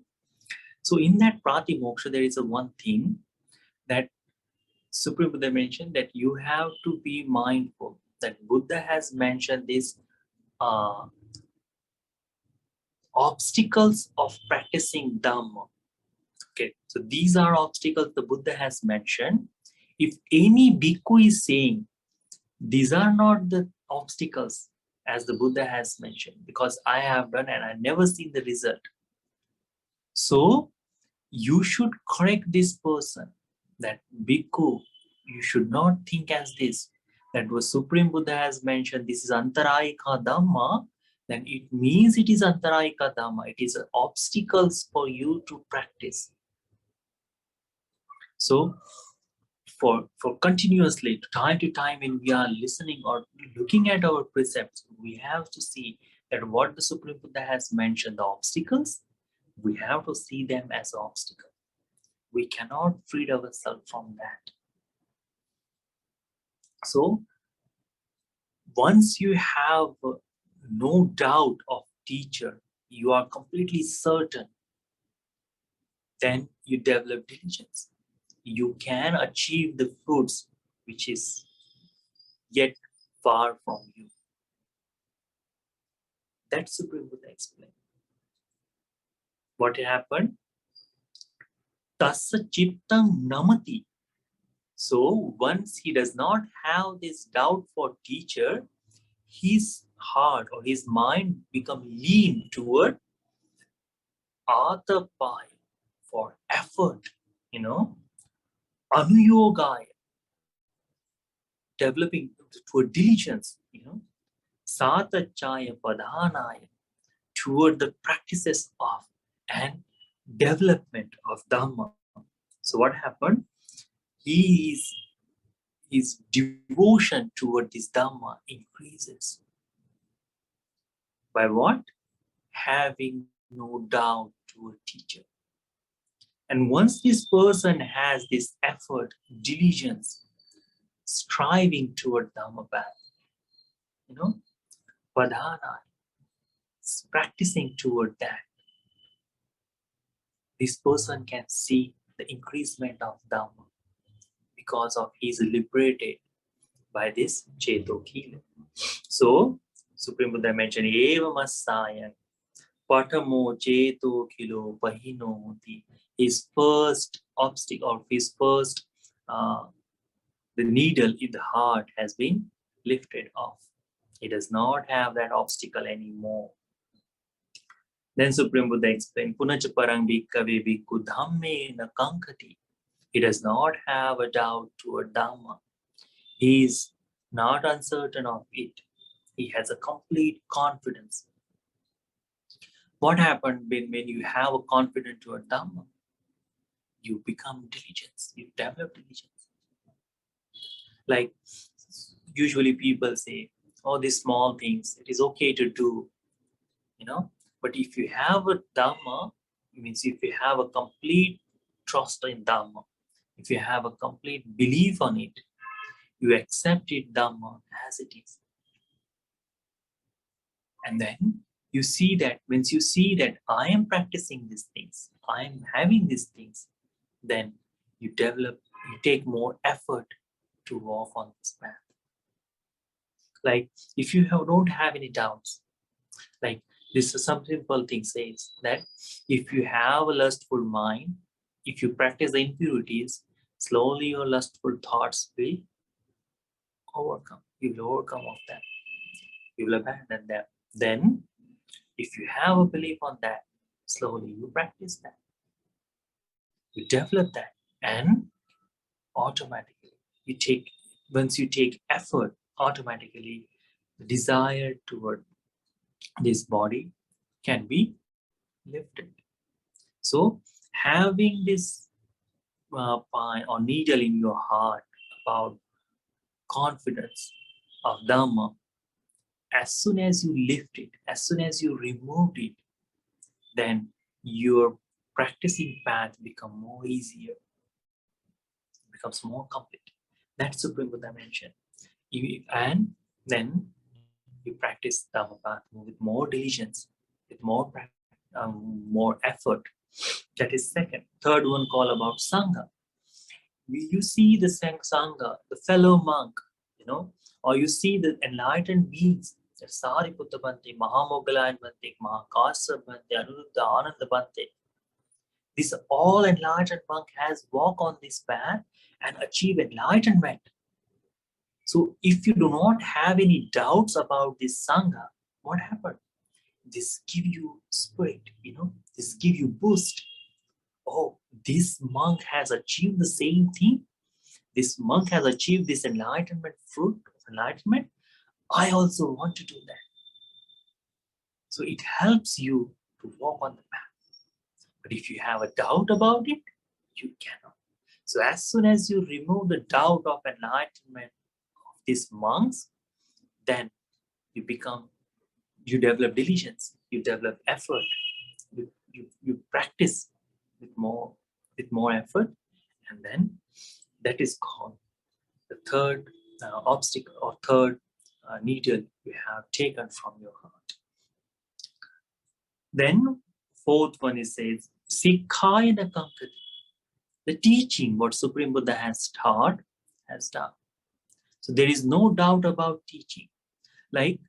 So in that pratimoksha, there is a one thing that Supreme Buddha mentioned, that you have to be mindful that Buddha has mentioned these uh, obstacles of practicing Dhamma. Okay, so these are obstacles the Buddha has mentioned. If any bhikkhu is saying these are not the obstacles as the Buddha has mentioned, because I have done and I never seen the result. So you should correct this person, that bhikkhu, you should not think as this. That was Supreme Buddha has mentioned this is antarayika dhamma, then it means it is antarayika dhamma. It is obstacles for you to practice. So for continuously, time to time, when we are listening or looking at our precepts, we have to see that what the Supreme Buddha has mentioned, the obstacles, we have to see them as obstacles. We cannot free ourselves from that. So once you have no doubt of teacher, you are completely certain, then you develop diligence. You can achieve the fruits which is yet far from you. That's Supreme Buddha explained. What happened? Tassa chittam namati. So once he does not have this doubt for teacher, his heart or his mind become lean toward atapaya, for effort, anuyogaya, developing toward diligence, satachaya padhanaya, toward the practices of and development of Dhamma. So what happened? He is his devotion toward this Dhamma increases. By what? Having no doubt to a teacher. And once this person has this effort, diligence, striving toward Dhamma path, padhana, practicing toward that, this person can see the increasement of Dhamma because of he is liberated by this Cetokhilasutta. So, Supreme Buddha mentioned, Eva Masaya, Patamo Cetokhilo Pahinoti. His first obstacle, or his first, the needle in the heart has been lifted off. He does not have that obstacle anymore. Then Supreme Buddha explained, Punacha parang bhikkhave bhikkhu dhamme na kankati. He does not have a doubt toward Dhamma. He is not uncertain of it. He has a complete confidence. What happened when you have a confidence toward Dhamma? You become diligent. You develop diligence. Like usually people say, oh, these small things, it is okay to do, But if you have a Dhamma, means if you have a complete trust in Dhamma, if you have a complete belief on it, you accept it Dhamma as it is. And then you see that, once you see that I am practicing these things, I am having these things, then you take more effort to walk on this path. Like if you don't have any doubts, like this is some simple thing says that if you have a lustful mind, if you practice the impurities, slowly your lustful thoughts will overcome. You will overcome of them. You will abandon them. Then, if you have a belief on that, slowly you practice that. You develop that. And automatically once you take effort, automatically the desire toward this body can be lifted. So having this pine or needle in your heart about confidence of Dhamma, as soon as you lift it, as soon as you removed it, then your practicing path become more easier, becomes more complete. That's Supreme Buddha mentioned. And then you practice Dhamma path with more diligence, with more effort. That is second. Third one call about Sangha. You see the Sangha, the fellow monk, or you see the enlightened beings, that Sariputta Bhante, Mahamoggalayan Bhante, Mahakasa Bhante, Anuruddha Ananda Bhante. This all enlightened monk has walked on this path and achieved enlightenment. So if you do not have any doubts about this Sangha, what happened? This give you spirit, this give you boost. Oh, this monk has achieved the same thing. This monk has achieved this enlightenment, fruit of enlightenment. I also want to do that. So it helps you to walk on the path. But if you have a doubt about it, you cannot. So as soon as you remove the doubt of enlightenment of these monks, then you develop diligence, you develop effort, you practice with more effort, and then that is called the third obstacle or third needle you have taken from your heart. Then fourth one is says, Sikhayana Kankati. The teaching what Supreme Buddha has taught has done. So there is no doubt about teaching. Like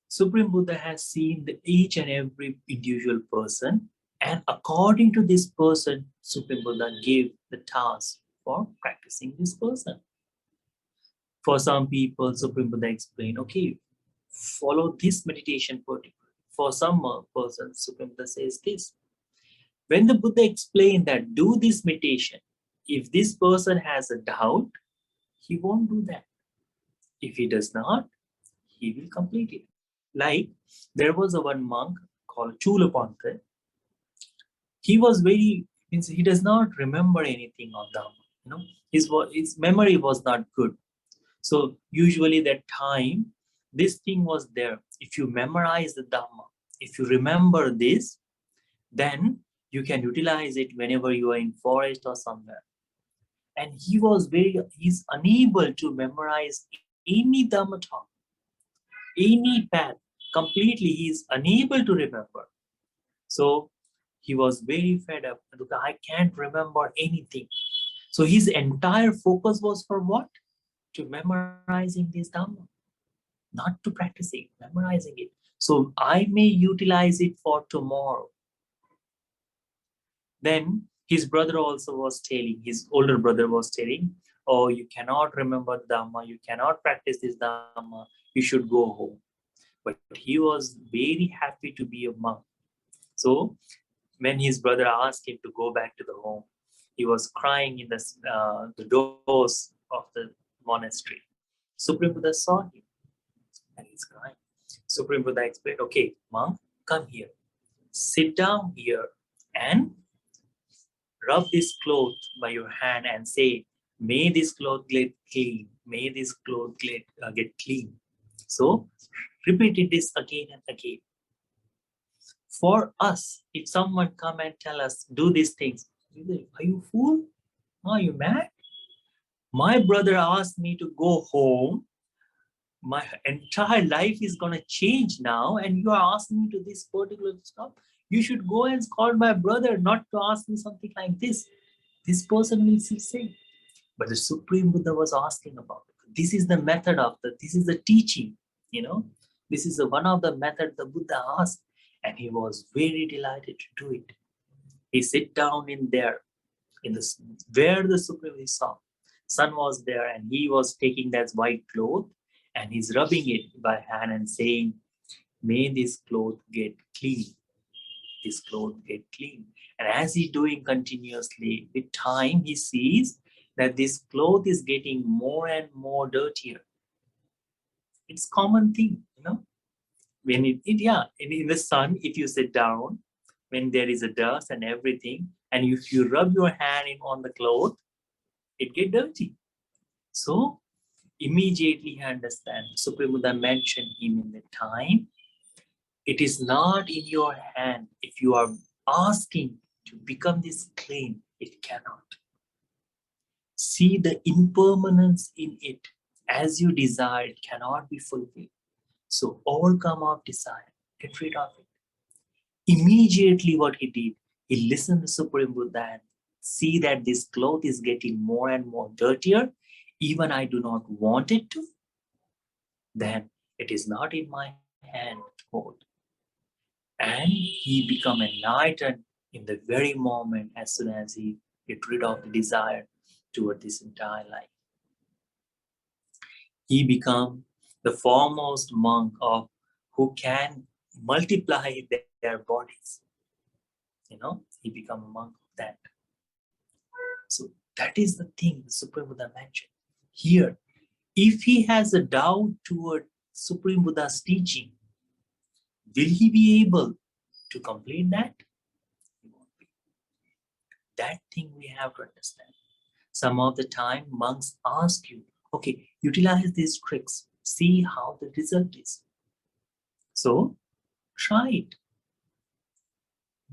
Supreme Buddha has seen each and every individual person, and according to this person, Supreme Buddha gave the task for practicing this person. For some people, Supreme Buddha explained, okay, follow this meditation particularly. For some persons, Supreme Buddha says this. When the Buddha explained that do this meditation, if this person has a doubt, he won't do that. If he does not, he will complete it. Like there was a one monk called Chulapantha. He does not remember anything of Dhamma. His memory was not good. So usually that time, this thing was there. If you memorize the Dhamma, if you remember this, then you can utilize it whenever you are in forest or somewhere. And he's unable to memorize any Dhamma talk, any path. Completely, he's unable to remember. So he was very fed up. I can't remember anything. So his entire focus was for what? To memorizing this Dhamma. Not to practicing, memorizing it. So I may utilize it for tomorrow. Then his brother also was telling, his older brother was telling, oh, you cannot remember Dhamma, you cannot practice this Dhamma, you should go home. But he was very happy to be a monk. So when his brother asked him to go back to the home, he was crying in the doors of the monastery. Supreme Buddha saw him and he's crying. Supreme Buddha explained, okay, monk, come here. Sit down here and rub this cloth by your hand and say, may this cloth get clean. May this cloth get clean. So repeat this again and again. For us, if someone come and tell us, do these things, are you fool? Are you mad? My brother asked me to go home. My entire life is going to change now, and you are asking me to this particular stuff. You should go and call my brother, not to ask me something like this. This person will still say. But the Supreme Buddha was asking about it. This is the method this is the teaching, This is one of the method the Buddha asked, and he was very delighted to do it. He sit down in there, where the Supreme saw. Sun was there, and he was taking that white cloth, and he's rubbing it by hand and saying, may this cloth get clean. This cloth get clean. And as he's doing continuously, with time he sees that this cloth is getting more and more dirtier. It's common thing, when in the sun, if you sit down, when there is a dust and everything, and if you rub your hand on the cloth, it get dirty. So immediately he understands. Supreme Buddha mentioned him in the time. It is not in your hand. If you are asking to become this clean, it cannot. See the impermanence in it. As you desire, it cannot be fulfilled. So overcome of desire, get rid of it. Immediately what he did, he listened to Supreme Buddha and see that this cloth is getting more and more dirtier. Even I do not want it to, then it is not in my hand to hold. And he become enlightened in the very moment as soon as he get rid of the desire toward this entire life. He become the foremost monk of who can multiply their bodies. He become a monk of that. So that is the thing the Supreme Buddha mentioned. Here, if he has a doubt toward Supreme Buddha's teaching, will he be able to complete that? He won't be. That thing we have to understand. Some of the time, monks ask you, okay, utilize these tricks, see how the result is. So try it.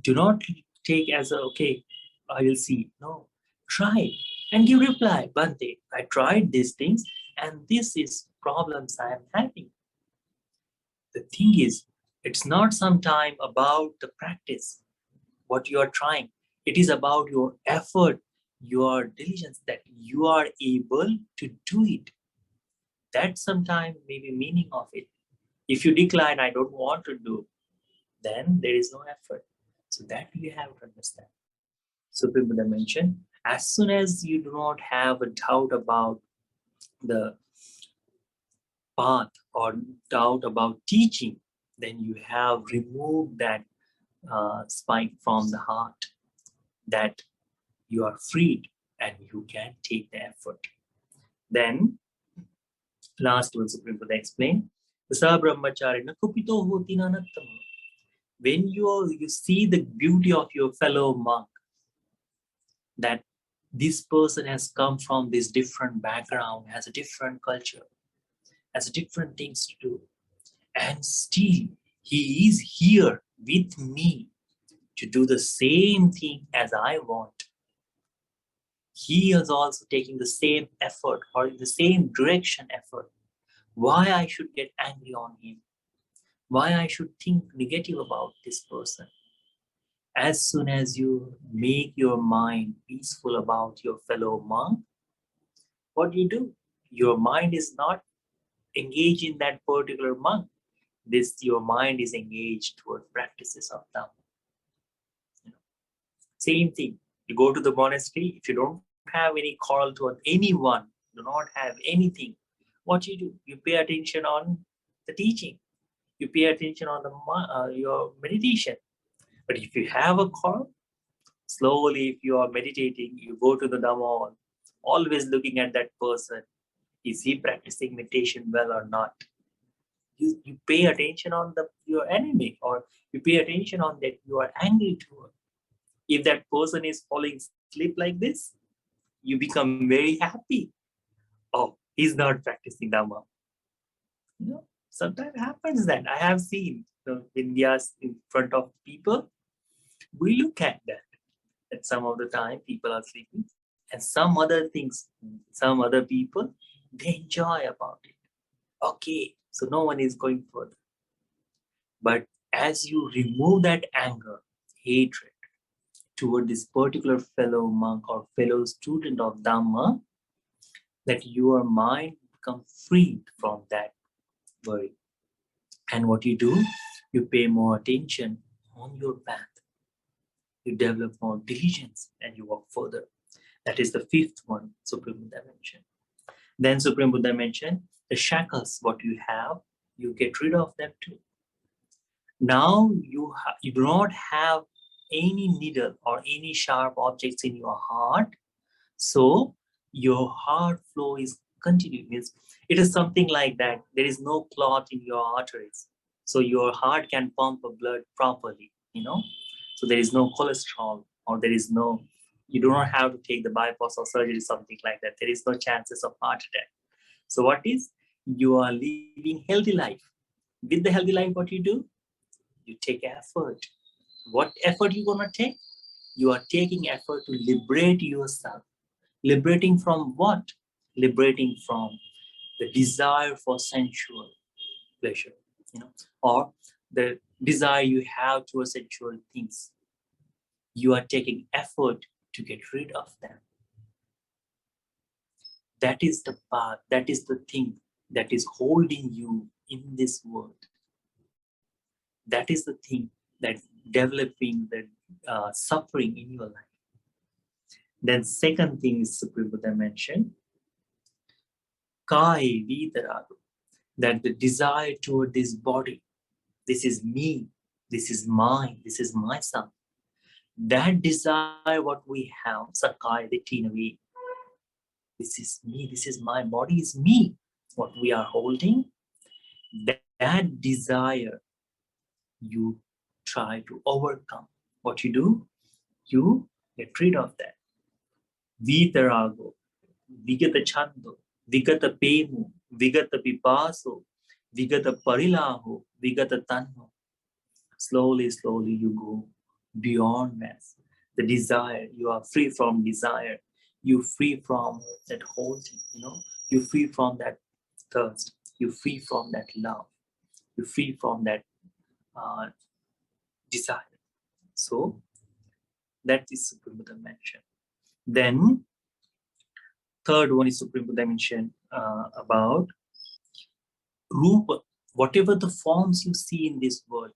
Do not take as a, okay, I will see. No, try it and give reply. Bante, I tried these things and this is problems I am having. The thing is, it's not sometime about the practice, what you are trying. It is about your effort, your diligence, that you are able to do it. That sometimes may be meaning of it. If you decline, I don't want to do, then there is no effort. So that you have to understand. Supreme Buddha mentioned, as soon as you do not have a doubt about the path or doubt about teaching, then you have removed that spike from the heart, that you are freed and you can take the effort. Then, last one, Supreme Buddha explained, when you see the beauty of your fellow monk, that this person has come from this different background, has a different culture, has different things to do, and still he is here with me to do the same thing as I want. He is also taking the same effort or in the same direction effort. Why I should get angry on him? Why I should think negative about this person? As soon as you make your mind peaceful about your fellow monk, what do? Your mind is not engaged in that particular monk. Your mind is engaged toward practices of Dhamma. Same thing. You go to the monastery, if you don't have any quarrel toward anyone, do not have anything, what you do? You pay attention on the teaching. You pay attention on your meditation. But if you have a quarrel, slowly, if you are meditating, you go to the Dhamma hall, always looking at that person. Is he practicing meditation well or not? You pay attention on your enemy, or you pay attention on that you are angry toward. If that person is falling asleep like this, you become very happy. Oh, he's not practicing Dhamma. Sometimes happens that I have seen India's in front of people. We look at that. At some of the time, people are sleeping, and some other things, some other people, they enjoy about it. Okay, so no one is going further. But as you remove that anger, hatred toward this particular fellow monk or fellow student of Dhamma, that your mind becomes freed from that worry. And what you do, you pay more attention on your path. You develop more diligence and you walk further. That is the fifth one, Supreme Buddha mentioned. Then Supreme Buddha mentioned the shackles, what you have, you get rid of them too. Now you do not have any needle or any sharp objects in your heart. So your heart flow is continuous. It is something like that. There is no clot in your arteries. So your heart can pump blood properly, So there is no cholesterol, or there is no, you do not have to take the bypass or surgery, something like that. There is no chances of heart attack. So what is, you are living healthy life. With the healthy life, what you do? You take effort. What effort you gonna take? You are taking effort to liberate yourself. Liberating from what? Liberating from the desire for sensual pleasure, or the desire you have towards sensual things. You are taking effort to get rid of them. That is the path, that is the thing that is holding you in this world. That is the thing that developing the suffering in your life. Then second thing is Supreme Buddha mentioned, Kai Vidarago, that the desire toward this body, this is me, this is mine, this is myself. That desire what we have, Sakai Ditinavi, this is me, this is my body, is me, what we are holding, that desire you try to overcome. What you do? You get rid of that. Vitarago, Vigata Chando, Vigata Pemu, Vigata Pipaso, Vigata Parilaho, Vigata Tanno. Slowly, slowly you go beyond mass. The desire, you are free from desire. You free from that holding, you free from that thirst. You free from that love. You free from that uh, desire. So that is Supreme Buddha mentioned. Then third one is Supreme Buddha mentioned about Rupa. Whatever the forms you see in this world,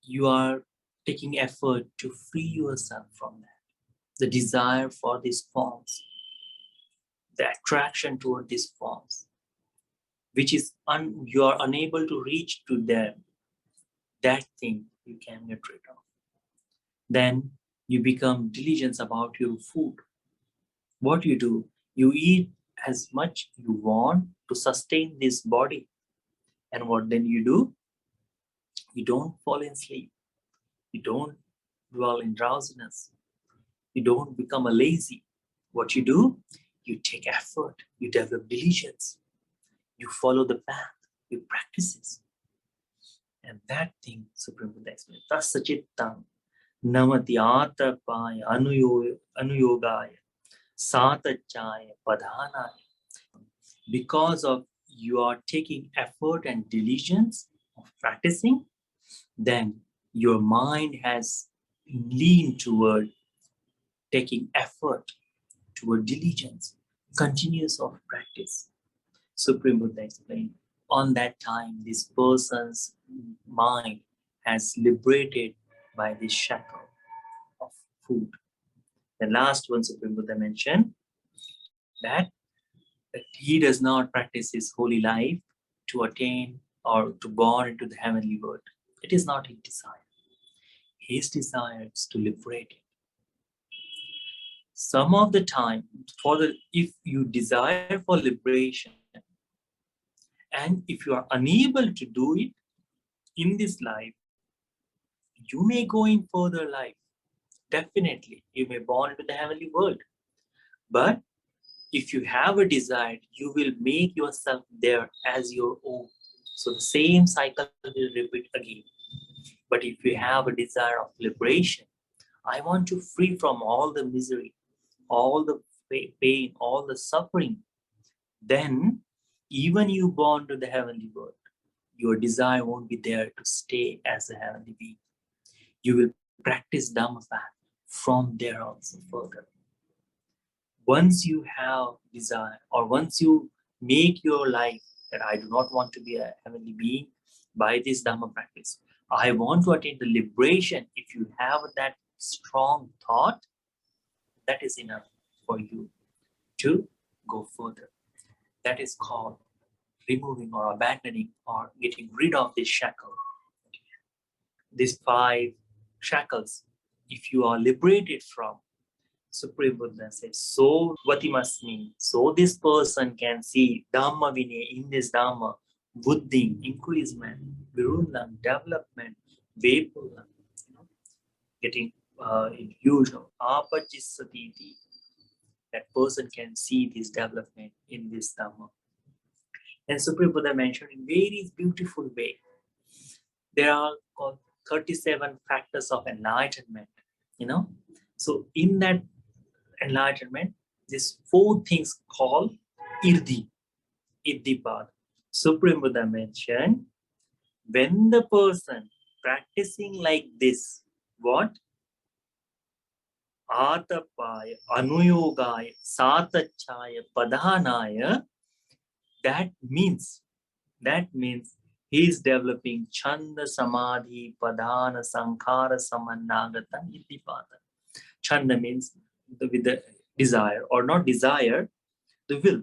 you are taking effort to free yourself from that. The desire for these forms, the attraction toward these forms, which is you are unable to reach to them, that thing you can get rid of. Then you become diligent about your food. What you do, you eat as much you want to sustain this body. And what then you do? You don't fall in sleep. You don't dwell in drowsiness. You don't become a lazy. What you do? You take effort. You develop diligence. You follow the path. You practice it. And that thing, Supreme Buddha explained, Tasachittam namati atapaya anuyogaya satachaya padhanaya. Because of you are taking effort and diligence of practicing, then your mind has leaned toward taking effort, toward diligence, continuous of practice. Supreme Buddha explained, on that time, this person's mind has liberated by this shackle of food. The last one Supreme Buddha mentioned, that he does not practice his holy life to attain or to born into the heavenly world. It is not his desire. His desire is to liberate it. Some of the time, if you desire for liberation, and if you are unable to do it in this life, you may go in further life. Definitely, you may born into the heavenly world. But if you have a desire, you will make yourself there as your own. So the same cycle will repeat again. But if you have a desire of liberation, I want to free from all the misery, all the pain, all the suffering, then even you born to the heavenly world, your desire won't be there to stay as a heavenly being. You will practice Dhammapada from there also further. Once you have desire, or once you make your life that I do not want to be a heavenly being by this Dhamma practice, I want to attain the liberation. If you have that strong thought, that is enough for you to go further. That is called removing or abandoning or getting rid of this shackle. These 5 shackles, if you are liberated from, Supreme Buddha said, so what it must mean. So this person can see Dhamma Vinaya in this Dhamma, Buddhi, increasement, Virundam, development, Vepula, getting infusion, Apajisatiti. That person can see this development in this Dhamma. And Supreme Buddha mentioned in very beautiful way. There are called 37 factors of enlightenment, you know. So in that enlightenment, these four things called Irdhi path. Supreme Buddha mentioned, when the person practicing like this, what? Atapaya, Anuyogaya, Satachaya, Padhanaya, that means he is developing Chanda Samadhi Padhana Sankhara Samannagata Iddhipata. Chanda means with the desire, or not desire, the will.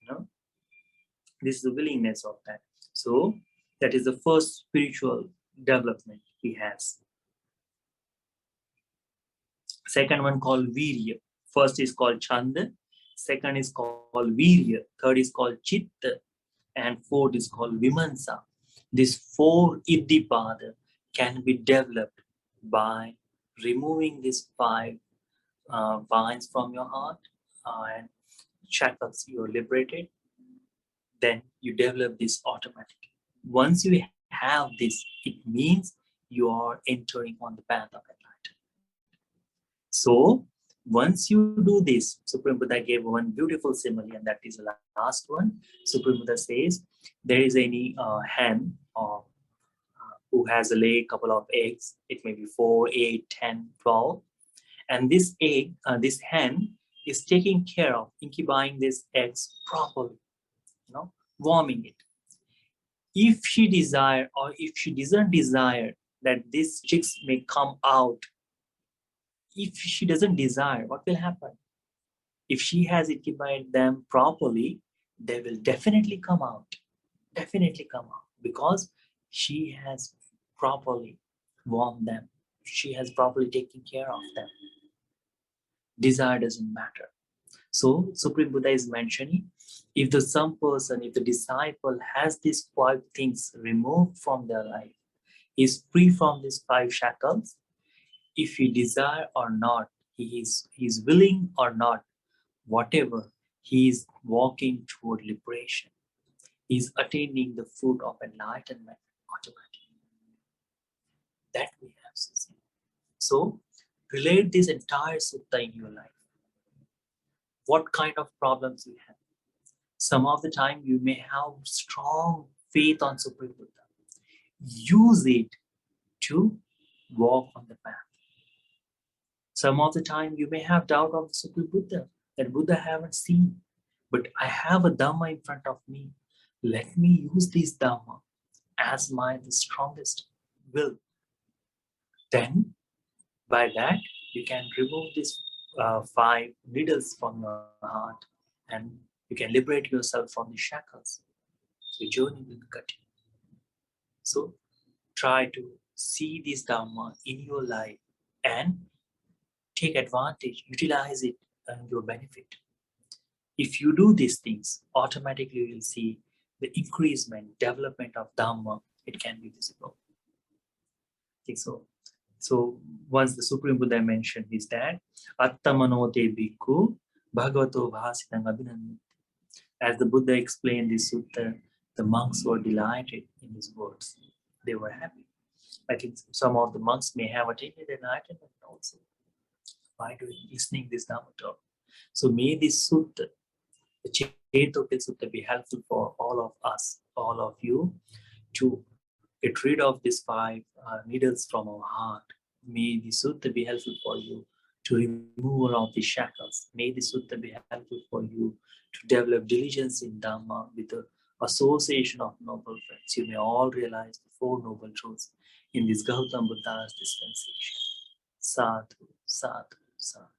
You know, this is the willingness of that. So that is the first spiritual development he has. Second one called Virya. First is called Chanda. Second is called Virya. Third is called Chitta. And fourth is called Vimansa. These four Iddhipada can be developed by removing these five vines from your heart and shackles. You're liberated. Then you develop this automatically. Once you have this, it means you are entering on the path of enlightenment. So once you do this, Supreme Buddha gave one beautiful simile, and that is the last one. Supreme Buddha says, there is any hen who has a lay couple of eggs. It may be 4, 8, 10, 12. And this egg, this hen is taking care of incubating these eggs properly, warming it. If she desire, or if she doesn't desire that these chicks may come out, if she doesn't desire, what will happen? If she has incubated them properly, they will definitely come out. Definitely come out, because she has properly warmed them. She has properly taken care of them. Desire doesn't matter. So Supreme Buddha is mentioning, if the disciple has these five things removed from their life, is free from these five shackles, if he desire or not, he is willing or not, whatever, he is walking toward liberation. He is attaining the fruit of enlightenment automatically. That we have to see. So relate this entire sutta in your life. What kind of problems you have? Some of the time you may have strong faith on Supreme Buddha. Use it to walk on the path. Some of the time you may have doubt of the Supreme Buddha, that Buddha I haven't seen, but I have a Dhamma in front of me. Let me use this Dhamma as the strongest will. Then by that you can remove these 5 needles from your heart, and you can liberate yourself from the shackles. So your journey will continue. So try to see this Dhamma in your life and take advantage, utilize it and your benefit. If you do these things, automatically you will see the increasement, development of Dhamma. It can be visible. Okay, so once the Supreme Buddha mentioned is that Attamanote Bhikkhu Bhagavato Bhasitang Abhinanati. As the Buddha explained this sutta, the monks were delighted in his words. They were happy. I think some of the monks may have attained enlightenment also by listening this Dhamma talk. So may this sutta, the Cetokhilasutta, be helpful for all of us, all of you, to get rid of these 5 needles from our heart. May the sutta be helpful for you to remove all of the shackles. May the sutta be helpful for you to develop diligence in Dhamma with the association of noble friends. You may all realize the 4 noble truths in this Gautama Buddha's dispensation. Sadhu, sadhu, sadhu.